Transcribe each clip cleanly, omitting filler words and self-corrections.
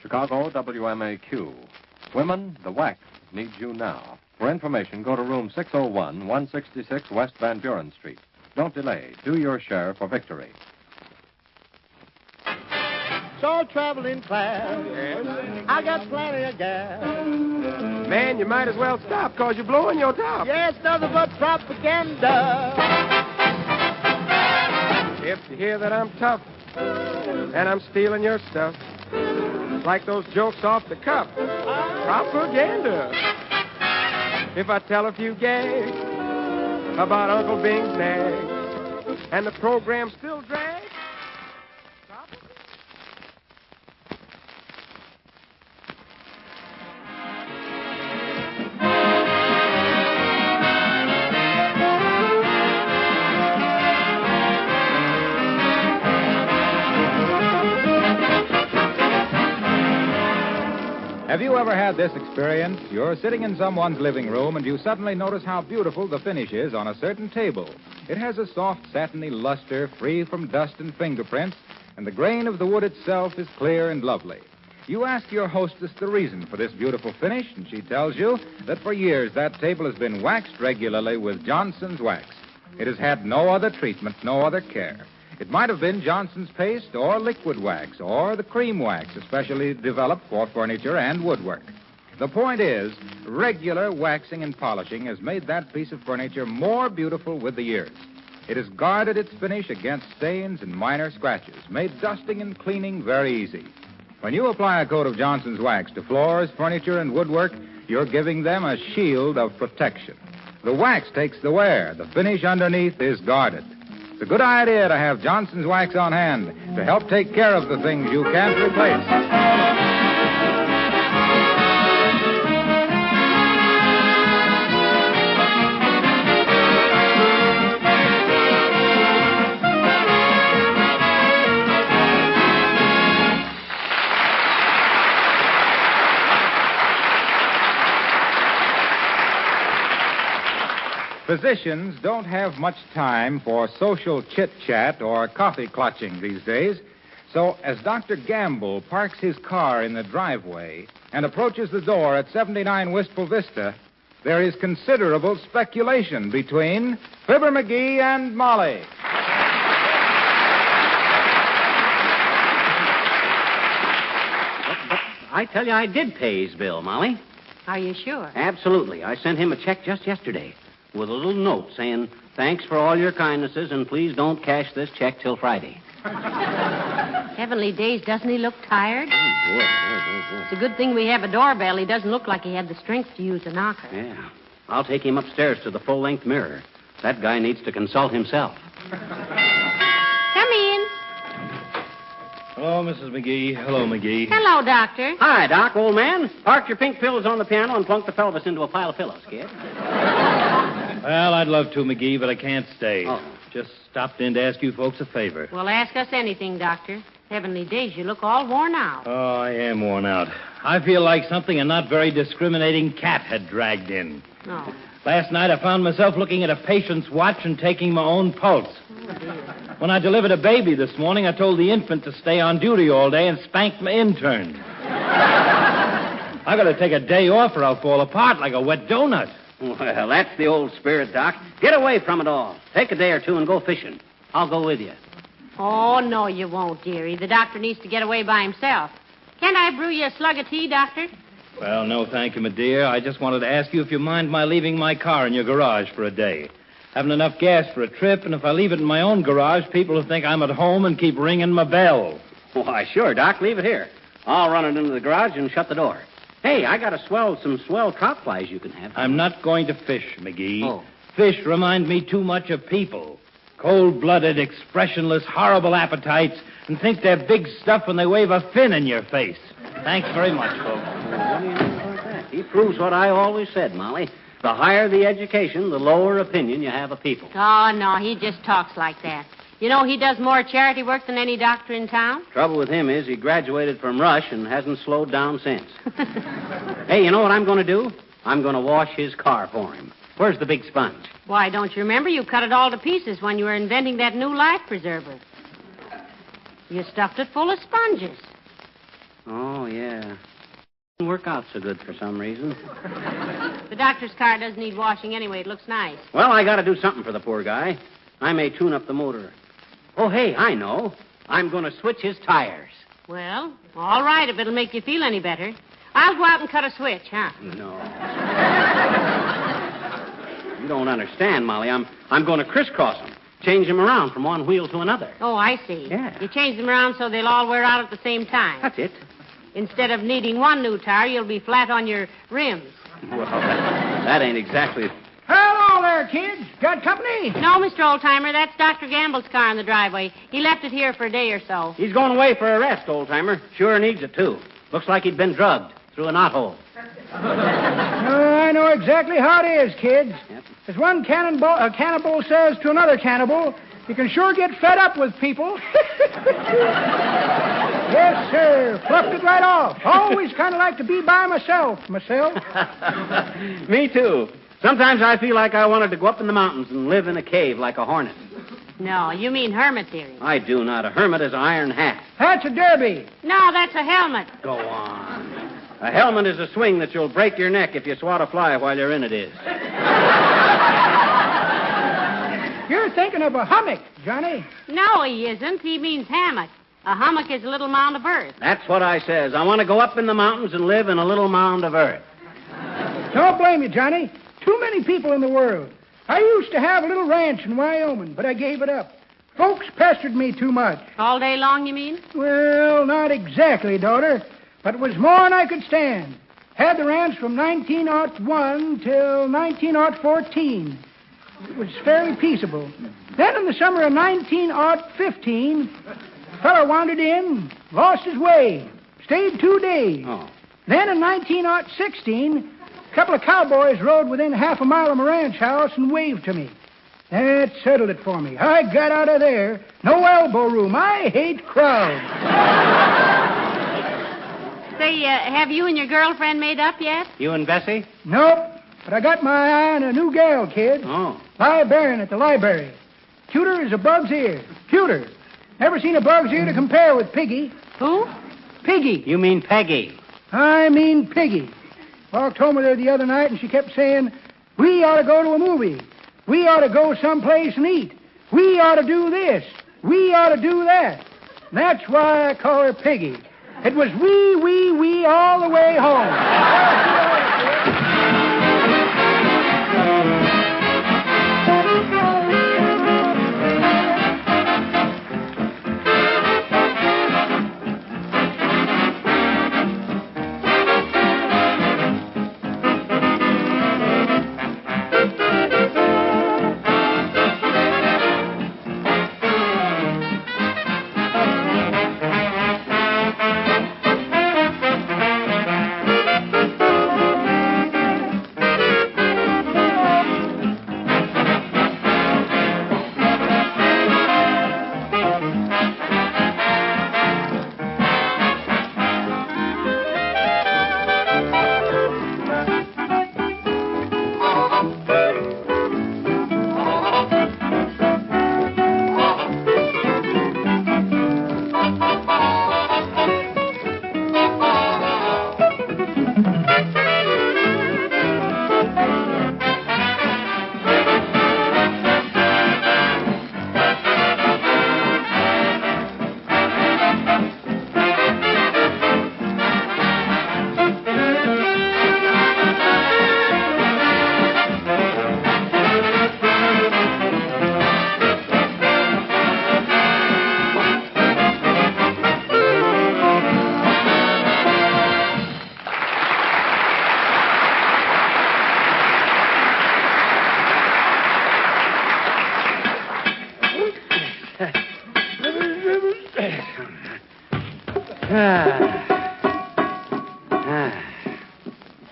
Chicago, WMAQ. Women, the wax needs you now. For information, go to room 601, 166 West Van Buren Street. Don't delay. Do your share for victory. So traveling class. Yes. I got plenty of gas. Man, you might as well stop, because you're blowing your top. Yes, nothing but propaganda. If you hear that I'm tough and I'm stealing your stuff, it's like those jokes off the cuff. Propaganda. If I tell a few gags about Uncle Bing's nags and the program still drags, Have you ever had this experience? You're sitting in someone's living room and you suddenly notice how beautiful the finish is on a certain table. It has a soft, satiny luster free from dust and fingerprints, and the grain of the wood itself is clear and lovely. You ask your hostess the reason for this beautiful finish, and she tells you that for years that table has been waxed regularly with Johnson's wax. It has had no other treatment, no other care. It might have been Johnson's paste or liquid wax or the cream wax, especially developed for furniture and woodwork. The point is, regular waxing and polishing has made that piece of furniture more beautiful with the years. It has guarded its finish against stains and minor scratches, made dusting and cleaning very easy. When you apply a coat of Johnson's wax to floors, furniture, and woodwork, you're giving them a shield of protection. The wax takes the wear. The finish underneath is guarded. It's a good idea to have Johnson's wax on hand to help take care of the things you can't replace. Physicians don't have much time for social chit-chat or coffee clutching these days. So as Dr. Gamble parks his car in the driveway and approaches the door at 79 Wistful Vista, there is considerable speculation between Fibber, McGee, and Molly. But I tell you, I did pay his bill, Molly. Are you sure? Absolutely. I sent him a check just yesterday with a little note saying, thanks for all your kindnesses, and please don't cash this check till Friday. Heavenly days, doesn't he look tired? Oh, boy. It's a good thing we have a doorbell. He doesn't look like he had the strength to use a knocker. Yeah. I'll take him upstairs to the full-length mirror. That guy needs to consult himself. Come in. Hello, Mrs. McGee. Hello, McGee. Hello, Doctor. Hi, Doc, old man. Park your pink pillows on the piano and plunk the pelvis into a pile of pillows, kid. Well, I'd love to, McGee, but I can't stay. Oh. Just stopped in to ask you folks a favor. Well, ask us anything, Doctor. Heavenly days, you look all worn out. Oh, I am worn out. I feel like something a not very discriminating cat had dragged in. Oh. Last night, I found myself looking at a patient's watch and taking my own pulse. Oh, dear. When I delivered a baby this morning, I told the infant to stay on duty all day and spanked my intern. I got to take a day off or I'll fall apart like a wet donut. Well, that's the old spirit, Doc. Get away from it all. Take a day or two and go fishing. I'll go with you. Oh, no, you won't, dearie. The doctor needs to get away by himself. Can't I brew you a slug of tea, Doctor? Well, no, thank you, my dear. I just wanted to ask you if you mind my leaving my car in your garage for a day. Haven't enough gas for a trip, and if I leave it in my own garage, people will think I'm at home and keep ringing my bell. Why, sure, Doc. Leave it here. I'll run it into the garage and shut the door. Hey, I got some swell trout flies you can have. I'm not going to fish, McGee. Oh. Fish remind me too much of people. Cold-blooded, expressionless, horrible appetites, and think they're big stuff when they wave a fin in your face. Thanks very much, folks. What do you know about that? He proves what I always said, Molly. The higher the education, the lower opinion you have of people. Oh, no, he just talks like that. You know, he does more charity work than any doctor in town. Trouble with him is he graduated from Rush and hasn't slowed down since. Hey, you know what I'm going to do? I'm going to wash his car for him. Where's the big sponge? Why, don't you remember? You cut it all to pieces when you were inventing that new life preserver. You stuffed it full of sponges. Oh, yeah. work out so good for some reason. The doctor's car doesn't need washing anyway. It looks nice. Well, I got to do something for the poor guy. I may tune up the motor. Oh, hey, I know. I'm going to switch his tires. Well, all right, if it'll make you feel any better. I'll go out and cut a switch, huh? No. You don't understand, Molly. I'm going to crisscross them. Change them around from one wheel to another. Oh, I see. Yeah. You change them around so they'll all wear out at the same time. That's it. Instead of needing one new tire, you'll be flat on your rims. Well, that ain't exactly... Hello there, kids. Got company? No, Mr. Oldtimer, that's Dr. Gamble's car in the driveway. He left it here for a day or so. He's going away for a rest, old-timer. Sure needs it, too. Looks like he'd been drugged through a knothole. I know exactly how it is, kids. Yep. As one cannibal says to another cannibal, you can sure get fed up with people. Yes, sir. Fluffed it right off. Always kind of like to be by myself. Me, too. Sometimes I feel like I wanted to go up in the mountains and live in a cave like a hornet. No, you mean hermit theory. I do not. A hermit is an iron hat. That's a derby. No, that's a helmet. Go on. A helmet is a swing that you'll break your neck if you swat a fly while you're in it is. You're thinking of a hummock, Johnny. No, he isn't. He means hammock. A hummock is a little mound of earth. That's what I says. I want to go up in the mountains and live in a little mound of earth. Don't blame you, Johnny. Too many people in the world. I used to have a little ranch in Wyoming, but I gave it up. Folks pestered me too much. All day long, you mean? Well, not exactly, daughter, but it was more than I could stand. Had the ranch from 1901 till 1914. It was fairly peaceable. Then in the summer of 1915, a fellow wandered in, lost his way, stayed 2 days. Oh. Then in 1916, a couple of cowboys rode within half a mile of my ranch house and waved to me. That settled it for me. I got out of there. No elbow room. I hate crowds. Say, have you and your girlfriend made up yet? You and Bessie? Nope. But I got my eye on a new gal, kid. Oh. Librarian at the library. Cuter as a bug's ear. Cuter. Never seen a bug's ear to compare with Piggy. Who? Piggy. You mean Peggy. I mean Piggy. Walked home with her the other night, and she kept saying, we ought to go to a movie. We ought to go someplace and eat. We ought to do this. We ought to do that. That's why I call her Piggy. It was we all the way home.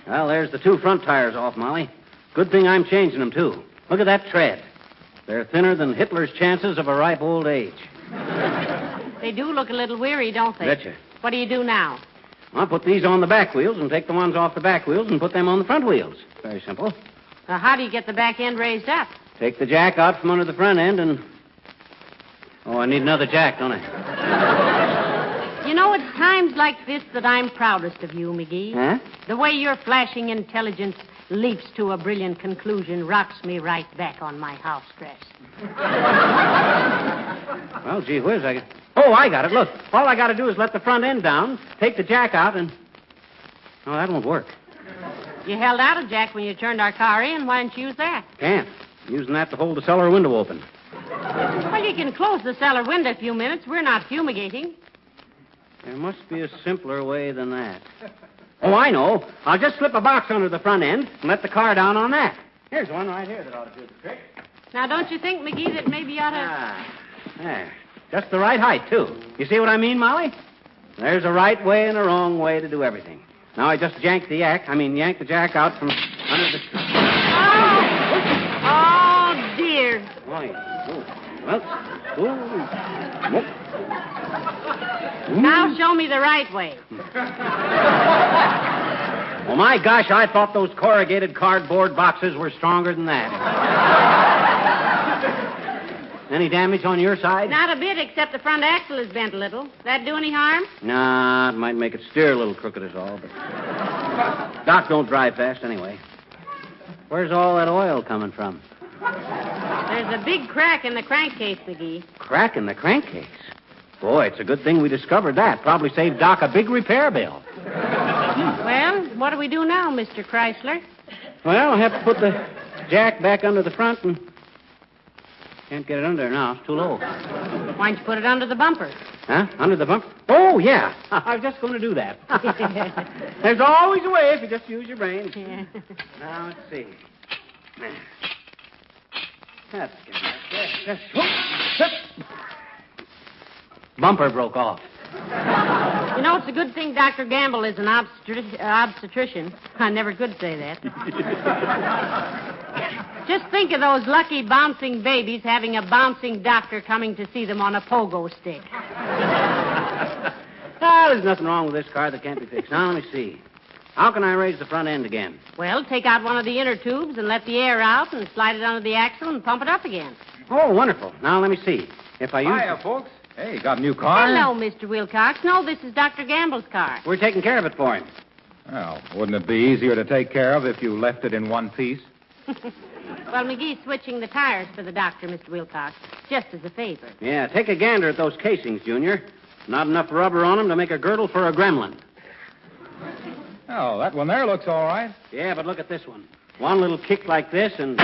Well, there's the two front tires off, Molly. Good thing I'm changing them, too. Look at that tread. They're thinner than Hitler's chances of a ripe old age. They do look a little weary, don't they? Betcha. What do you do now? I'll put these on the back wheels and take the ones off the back wheels and put them on the front wheels. Very simple. Now, how do you get the back end raised up? Take the jack out from under the front end and... Oh, I need another jack, don't I? You know, it's times like this that I'm proudest of you, McGee. Huh? The way your flashing intelligence leaps to a brilliant conclusion rocks me right back on my house dress. Well, gee whiz, Oh, I got it. Look, all I got to do is let the front end down, take the jack out, and... Oh, that won't work. You held out a jack when you turned our car in. Why didn't you use that? Can't. I'm using that to hold the cellar window open. Well, you can close the cellar window a few minutes. We're not fumigating. There must be a simpler way than that. Oh, I know. I'll just slip a box under the front end and let the car down on that. Here's one right here that ought to do the trick. Now, don't you think, McGee, that maybe you ought to... There. Just the right height, too. You see what I mean, Molly? There's a right way and a wrong way to do everything. Now I just yank the jack out from under the... Oh, dear. Oh, yeah. Well, Now show me the right way. Well, my gosh, I thought those corrugated cardboard boxes were stronger than that. Any damage on your side? Not a bit, except the front axle is bent a little. That do any harm? Nah, it might make it steer a little crooked is all, but... Doc don't drive fast anyway. Where's all that oil coming from? There's a big crack in the crankcase, McGee. Crack in the crankcase? Boy, it's a good thing we discovered that. Probably saved Doc a big repair bill. Well, what do we do now, Mr. Chrysler? Well, I'll have to put the jack back under the front and... Can't get it under there now. It's too low. Why don't you put it under the bumper? Huh? Under the bumper? Oh, yeah. I was just going to do that. There's always a way if you just use your brain. Yeah. Now, let's see. That's good. Bumper broke off. You know, it's a good thing Dr. Gamble is an obstetrician. I never could say that. Just think of those lucky bouncing babies having a bouncing doctor coming to see them on a pogo stick. There's nothing wrong with this car that can't be fixed. Now, let me see. How can I raise the front end again? Well, take out one of the inner tubes and let the air out and slide it under the axle and pump it up again. Oh, wonderful. Now, let me see. If I use... Hiya, folks. Hey, you got a new car? Hello, Mr. Wilcox. No, this is Dr. Gamble's car. We're taking care of it for him. Well, wouldn't it be easier to take care of if you left it in one piece? Well, McGee's switching the tires for the doctor, Mr. Wilcox, just as a favor. Yeah, take a gander at those casings, Junior. Not enough rubber on them to make a girdle for a gremlin. Oh, that one there looks all right. Yeah, but look at this one. One little kick like this and...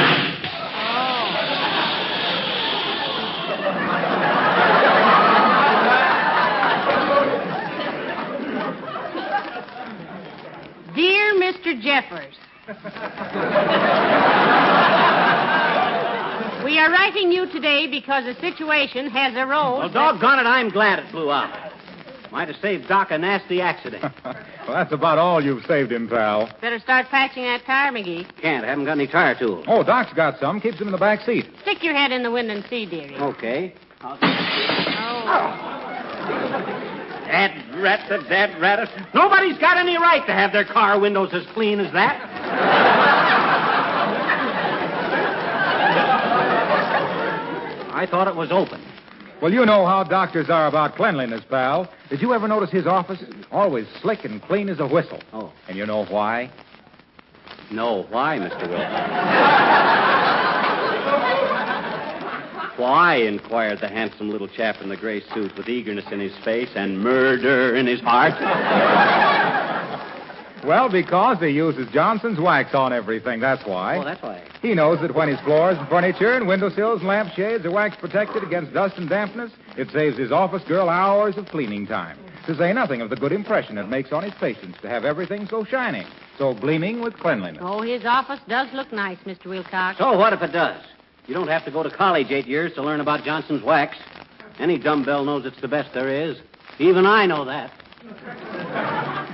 Dear Mr. Jeffers, we are writing you today because a situation has arose... Well, doggone it, I'm glad it blew out. Might have saved Doc a nasty accident. Well, that's about all you've saved him, pal. Better start patching that tire, McGee. Can't. I haven't got any tire tools. Oh, Doc's got some. Keeps them in the back seat. Stick your head in the window and see, dearie. Okay. Oh. That rat. Nobody's got any right to have their car windows as clean as that. I thought it was open. Well, you know how doctors are about cleanliness, pal. Did you ever notice his office? Always slick and clean as a whistle. Oh. And you know why? No. Why, Mr. Wilson? Why, inquired the handsome little chap in the gray suit with eagerness in his face and murder in his heart. Well, because he uses Johnson's wax on everything, that's why. Oh, that's why. He knows that when his floors and furniture and windowsills and lampshades are wax protected against dust and dampness, it saves his office girl hours of cleaning time. To say nothing of the good impression it makes on his patients to have everything so shining, so gleaming with cleanliness. Oh, his office does look nice, Mr. Wilcox. So what if it does? You don't have to go to college 8 years to learn about Johnson's wax. Any dumbbell knows it's the best there is. Even I know that.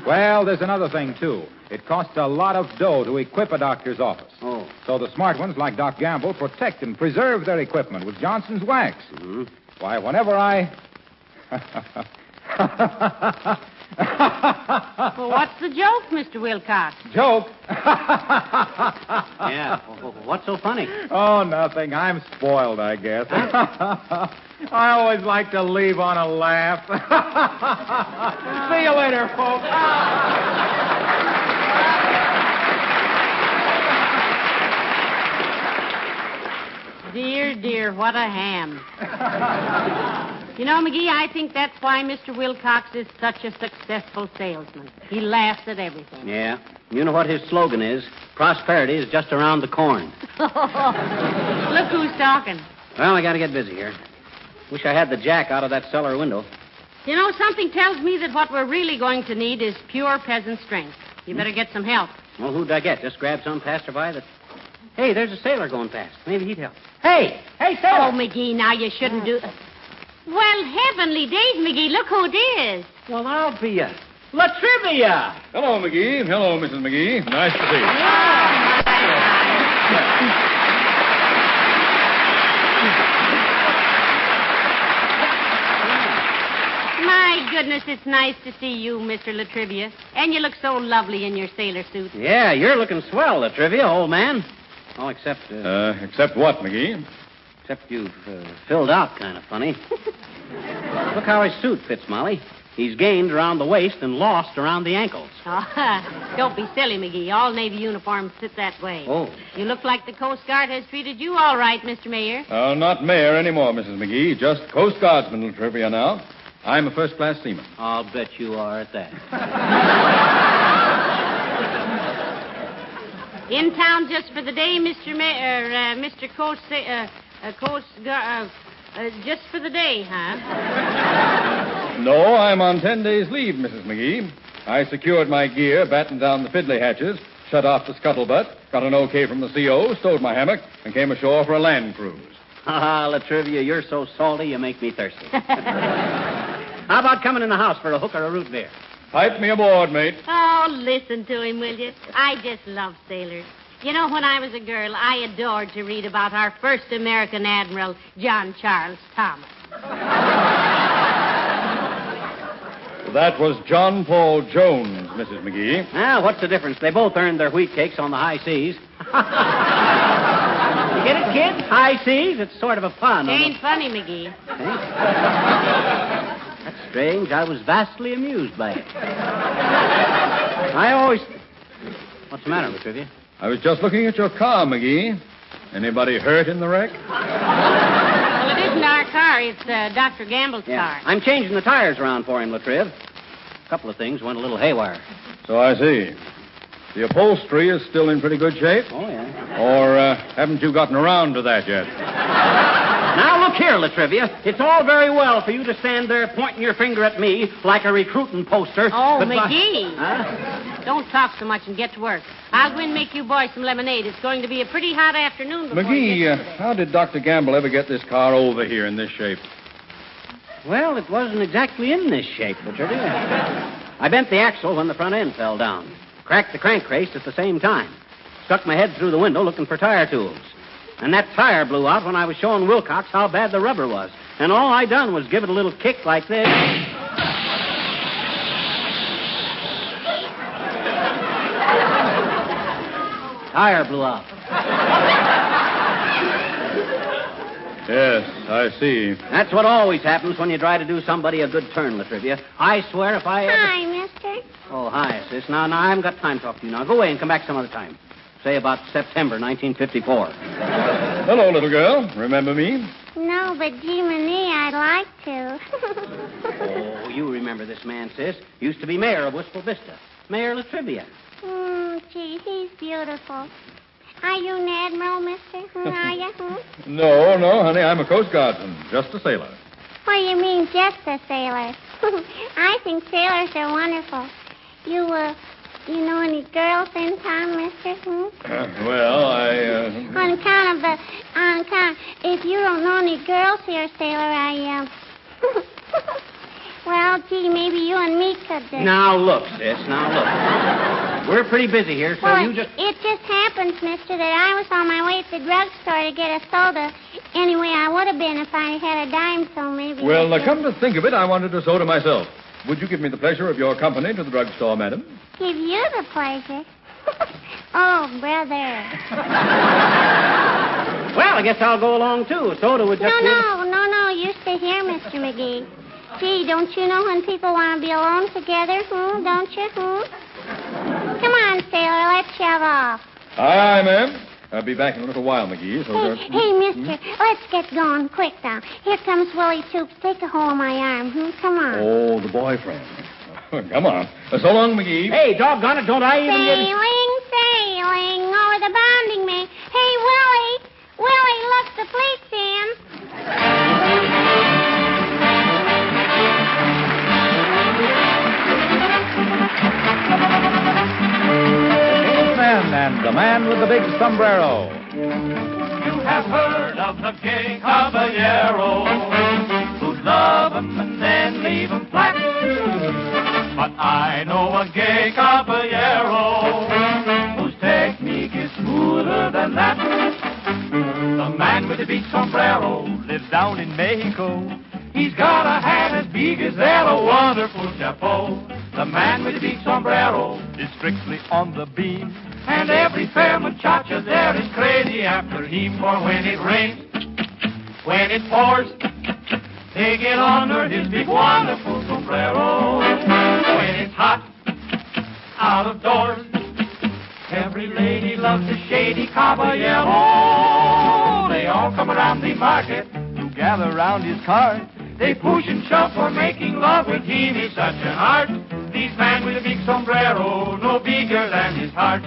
Well, there's another thing, too. It costs a lot of dough to equip a doctor's office. Oh. So the smart ones, like Doc Gamble, protect and preserve their equipment with Johnson's wax. Mm-hmm. Why, whenever I... Well, what's the joke, Mr. Wilcox? Joke? Yeah. What's so funny? Oh, nothing. I'm spoiled, I guess. I always like to leave on a laugh. See you later, folks. Dear, dear, what a ham. You know, McGee, I think that's why Mr. Wilcox is such a successful salesman. He laughs at everything. Yeah. You know what his slogan is? Prosperity is just around the corn. Look who's talking. Well, I got to get busy here. Wish I had the jack out of that cellar window. You know, something tells me that what we're really going to need is pure peasant strength. You better get some help. Well, who'd I get? Just grab some passerby that... Hey, there's a sailor going past. Maybe he'd help. Hey, sailor! Oh, McGee, now you shouldn't do... Well, heavenly days, McGee, look who it is. Well, I'll be ya. Latrivia! Hello, McGee. Hello, Mrs. McGee. Nice to see you. My goodness, it's nice to see you, Mr. Latrivia. And you look so lovely in your sailor suit. Yeah, you're looking swell, Latrivia, old man. Oh, except... Except what, McGee? Except you've filled out kind of funny. Look how his suit fits, Molly. He's gained around the waist and lost around the ankles. Oh, don't be silly, McGee. All Navy uniforms sit that way. Oh. You look like the Coast Guard has treated you all right, Mr. Mayor. Not mayor anymore, Mrs. McGee. Just Coast Guardsman trivia now. I'm a first-class seaman. I'll bet you are at that. In town just for the day, Mr. Mayor, Mr. Coast Guard, just for the day, huh? No, I'm on 10 days' leave, Mrs. McGee. I secured my gear, battened down the fiddly hatches, shut off the scuttlebutt, got an okay from the CO, stowed my hammock, and came ashore for a land cruise. Ah, Latrivia, you're so salty you make me thirsty. How about coming in the house for a hook or a root beer? Pipe me aboard, mate. Oh, listen to him, will you? I just love sailors. You know, when I was a girl, I adored to read about our first American admiral, John Charles Thomas. That was John Paul Jones, Mrs. McGee. Ah, what's the difference? They both earned their wheat cakes on the high seas. You get it, kid? High seas? It's sort of a pun. Ain't funny, McGee. That's strange. I was vastly amused by it. I always... What's the matter, Latrivia? I was just looking at your car, McGee. Anybody hurt in the wreck? Well, it isn't our car. It's Dr. Gamble's car. I'm changing the tires around for him, Latriv. A couple of things went a little haywire. So I see. The upholstery is still in pretty good shape? Oh, yeah. Or haven't you gotten around to that yet? Now, look here, Latrivia. It's all very well for you to stand there pointing your finger at me like a recruiting poster. Oh, but McGee. Huh? Don't talk so much and get to work. I'll go and make you boys some lemonade. It's going to be a pretty hot afternoon before you McGee, get to the... how did Dr. Gamble ever get this car over here in this shape? Well, it wasn't exactly in this shape, Latrivia. I bent the axle when the front end fell down. Cracked the crank race at the same time. Stuck my head through the window looking for tire tools. And that tire blew out when I was showing Wilcox how bad the rubber was. And all I done was give it a little kick like this. Tire blew out. Yes, I see. That's what always happens when you try to do somebody a good turn, Latrivia. I swear if I ever... Hi, mister. Oh, hi, sis. Now, I haven't got time to talk to you now. Go away and come back some other time. Say about September 1954. Hello, little girl. Remember me? No, but gee, Minnie, I'd like to. Oh, you remember this man, sis. Used to be mayor of Wistful Vista. Mayor Latrivia. Gee, he's beautiful. Are you an admiral, mister? Are you? No, honey. I'm a Coast Guardsman. Just a sailor. What do you mean, just a sailor? I think sailors are wonderful. You know any girls in town, mister? On account of if you don't know any girls here, sailor, well, gee, maybe you and me could... Now, look, sis. Now, look. We're pretty busy here, so well, you just... It just happens, mister, that I was on my way to the drugstore to get a soda. Anyway, I would have been if I had a dime, so maybe... Well, come to think of it, I wanted a soda myself. Would you give me the pleasure of your company to the drugstore, madam? Give you the pleasure. Oh, brother. Well, I guess I'll go along, too. Soda would just... No. You stay here, Mr. McGee. Gee, don't you know when people want to be alone together, Don't you, Come on, sailor, let's shove off. Aye, ma'am. I'll be back in a little while, McGee. Hey, mister, let's get going quick now. Here comes Willie Toops. Take a hold of my arm, Come on. Oh, the boyfriend. Come on. So long, McGee. Hey, doggone it, don't I even Sailing over the bounding main. Hey, Willie, look, the fleet's in. And the man with the big sombrero. You have heard of the gay caballero who'd love 'em and then leave 'em flat. But I know a gay caballero whose technique is smoother than that. The man with the big sombrero lives down in Mexico. He's got a hat as big as that, a wonderful chapeau. The man with the big sombrero is strictly on the beam. And every fair muchacha there is crazy after him. For when it rains, when it pours, they get under his big wonderful sombrero. When it's hot, out of doors, every lady loves the shady caballero. They all come around the market to gather round his cart. They push and shove for making love with him. He's such an art. This man with a big sombrero, no bigger than his heart.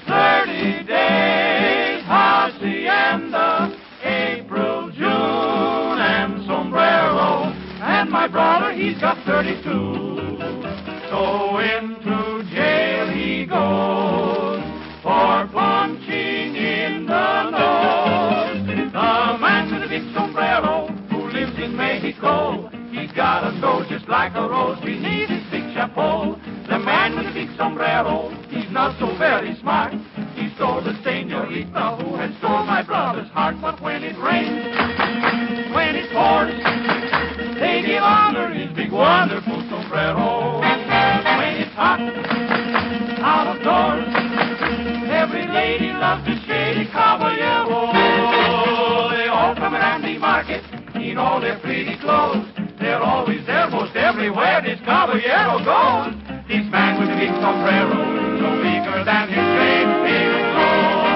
30 days, hacienda, April, June, and sombrero. And my brother, he's got 32. So into jail he goes for punching in the nose. The man with a big sombrero who lives in Mexico, he's got a nose just like a rose beneath his big chapeau. The man with a big sombrero, he's not so very smart. He stole the senorita who had stole my brother's heart. But when it rains, when it pours, they give honor his big wonderful sombrero. When it's hot, out of doors, every lady loves the shady caballero. They all come around the market in all their pretty clothes. They're always there most everywhere this caballero goes. This man with a big sombrero, no bigger than his great big nose.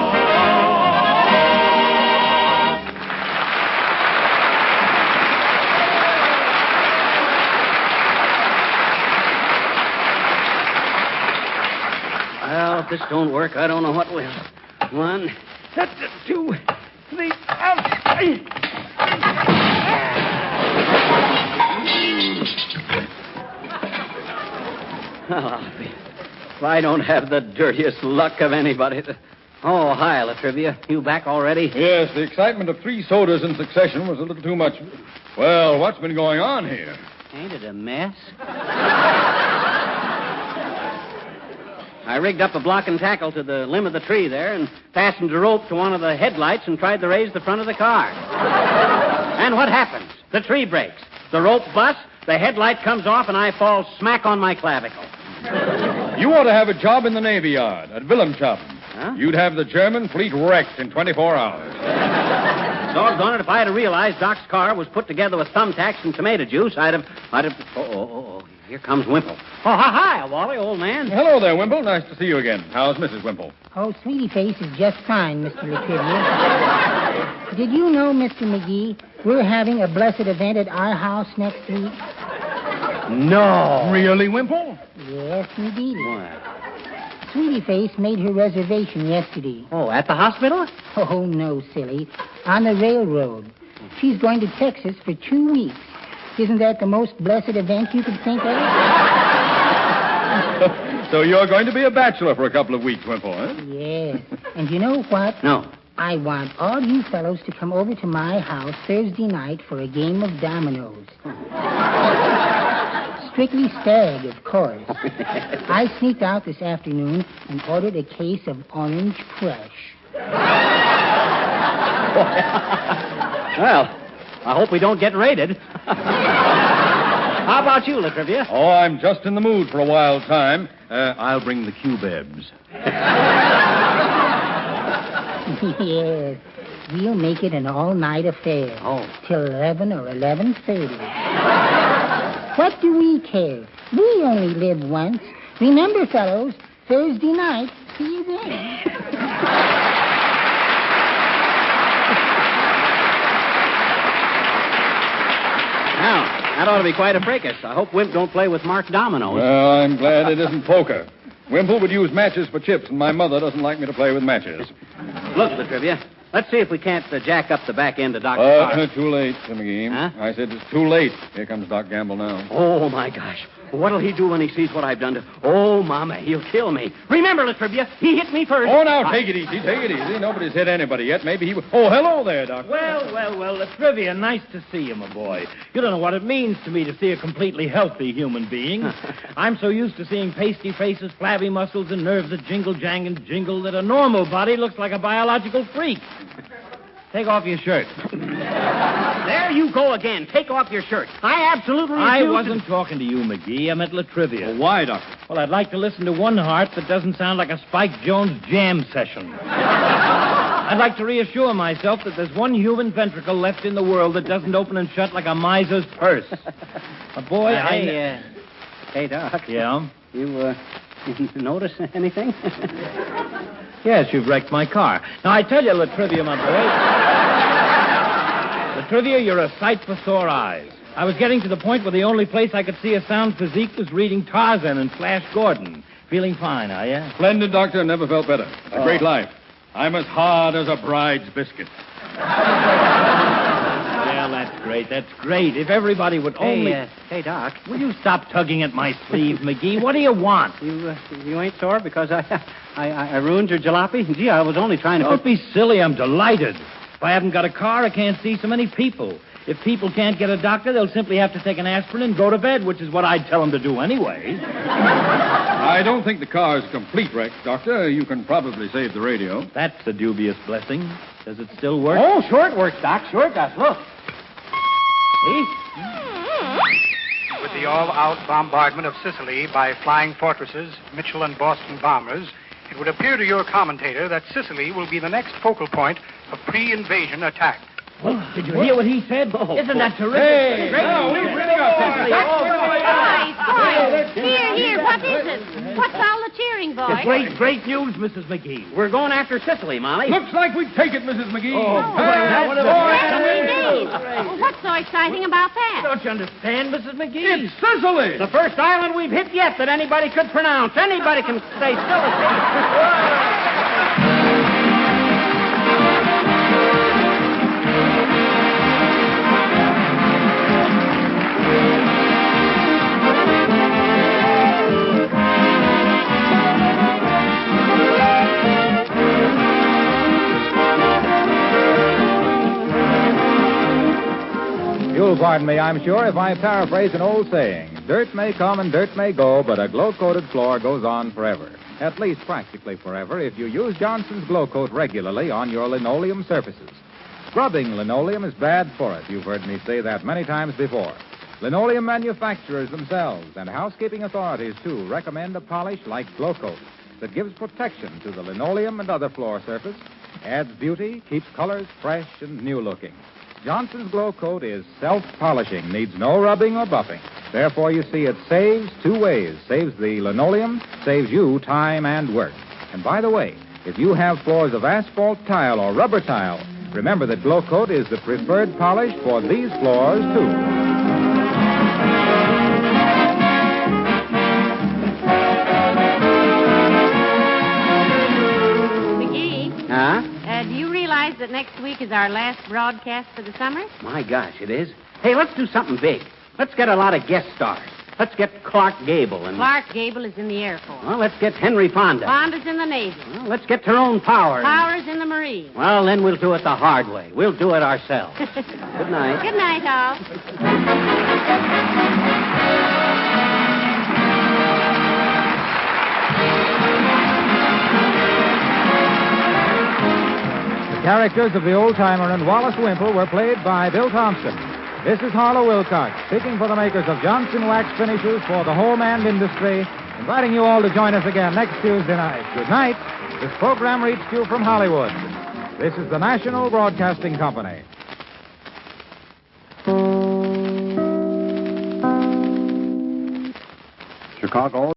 Well, if this don't work, I don't know what will. 1, 2, 3, Oh, if I don't have the dirtiest luck of anybody. Oh, hi, Latrivia. You back already? Yes, the excitement of 3 sodas in succession was a little too much. Well, what's been going on here? Ain't it a mess? I rigged up a block and tackle to the limb of the tree there and fastened a rope to one of the headlights and tried to raise the front of the car. And what happens? The tree breaks. The rope busts, the headlight comes off, and I fall smack on my clavicle. You ought to have a job in the Navy Yard at Wilhelmshaven. Huh? You'd have the German fleet wrecked in 24 hours. Doggone it, if I had realized Doc's car was put together with thumbtacks and tomato juice, I'd have... Oh, here comes Wimple. Oh, hi, Wally, old man. Hello there, Wimple. Nice to see you again. How's Mrs. Wimple? Oh, Sweetie Face is just fine, Mr. Latrivia. Did you know, Mr. McGee, we're having a blessed event at our house next week? No. Really, Wimple? Yes, indeed. What? Sweetie Face made her reservation yesterday. Oh, at the hospital? Oh, no, silly. On the railroad. She's going to Texas for 2 weeks. Isn't that the most blessed event you could think of? So you're going to be a bachelor for a couple of weeks, Wimple, huh? Yes. And you know what? No. I want all you fellows to come over to my house Thursday night for a game of dominoes. Strictly stag, of course. I sneaked out this afternoon and ordered a case of orange crush. Well, I hope we don't get raided. How about you, Latrivia? Oh, I'm just in the mood for a wild time. I'll bring the cubebs. Yes. We'll make it an all-night affair. Oh. Till 11 or 11:30. What do we care? We only live once. Remember, fellows, Thursday night. See you then. Now, that ought to be quite a fracas. I hope Wimp don't play with marked dominoes. Well, I'm glad it isn't poker. Wimple would use matches for chips, and my mother doesn't like me to play with matches. Look, Latrivia, let's see if we can't jack up the back end of Doc's car. Too late, McGee. Huh? I said it's too late. Here comes Doc Gamble now. Oh, my gosh. What'll he do when he sees what I've done to... Oh, Mama, he'll kill me. Remember, Latrivia, he hit me first. Oh, now, take it easy. Take it easy. Nobody's hit anybody yet. Maybe he... Oh, hello there, Doc. Well, Latrivia, nice to see you, my boy. You don't know what it means to me to see a completely healthy human being. I'm so used to seeing pasty faces, flabby muscles, and nerves that jingle, jang, and jingle that a normal body looks like a biological freak. Take off your shirt. There you go again. Take off your shirt. I absolutely refuse I wasn't talking to you, McGee. I meant Latrivia. Well, why, Doctor? Well, I'd like to listen to one heart that doesn't sound like a Spike Jones jam session. I'd like to reassure myself that there's one human ventricle left in the world that doesn't open and shut like a miser's purse. Boy, Hey, Doc. Yeah? You notice anything? Yes, you've wrecked my car. Now, I tell you, Latrivia, my boy. Latrivia, you're a sight for sore eyes. I was getting to the point where the only place I could see a sound physique was reading Tarzan and Flash Gordon. Feeling fine, are you? Splendid, Doctor. Never felt better. It's a great life. I'm as hard as a bride's biscuit. Well, that's great. That's great. If everybody would only... Hey, Doc. Will you stop tugging at my sleeve, McGee? What do you want? You ain't sore because I ruined your jalopy? Gee, I was only trying to... Don't be silly. I'm delighted. If I haven't got a car, I can't see so many people. If people can't get a doctor, they'll simply have to take an aspirin and go to bed, which is what I'd tell them to do anyway. I don't think the car's a complete wreck, Doctor. You can probably save the radio. That's a dubious blessing. Does it still work? Oh, sure it works, Doc. Sure it does. Look. See? With the all-out bombardment of Sicily by flying fortresses, Mitchell and Boston bombers, it would appear to your commentator that Sicily will be the next focal point of pre-invasion attack. Well, did you hear what he said? Isn't that terrific? Hey, no, we've really got Sicily. Boys, here, what is it? What's all the cheering, boys? Great news, Mrs. McGee. We're going after Sicily, Molly. Looks like we take it, Mrs. McGee. Well, what's so exciting about that? Don't you understand, Mrs. McGee? It's Sicily. The first island we've hit yet that anybody could pronounce. Anybody can say still. You'll pardon me, I'm sure, if I paraphrase an old saying. Dirt may come and dirt may go, but a glow-coated floor goes on forever. At least practically forever if you use Johnson's Glow Coat regularly on your linoleum surfaces. Scrubbing linoleum is bad for it. You've heard me say that many times before. Linoleum manufacturers themselves and housekeeping authorities, too, recommend a polish like Glow Coat that gives protection to the linoleum and other floor surface, adds beauty, keeps colors fresh and new-looking. Johnson's Glow Coat is self-polishing, needs no rubbing or buffing. Therefore, you see, it saves two ways. Saves the linoleum, saves you time and work. And by the way, if you have floors of asphalt tile or rubber tile, remember that Glow Coat is the preferred polish for these floors, too. McGee? Huh? Do you realize that next week is our last broadcast for the summer? My gosh, it is. Hey, let's do something big. Let's get a lot of guest stars. Let's get Clark Gable and... Clark Gable is in the Air Force. Well, let's get Henry Fonda. Fonda's in the Navy. Well, let's get Tyrone Power. Power's in the Marines. Well, then we'll do it the hard way. We'll do it ourselves. Good night. Good night, all. The characters of the old-timer and Wallace Wimple were played by Bill Thompson. This is Harlow Wilcox, speaking for the makers of Johnson Wax Finishes for the home and industry, inviting you all to join us again next Tuesday night. Good night. This program reached you from Hollywood. This is the National Broadcasting Company. Chicago.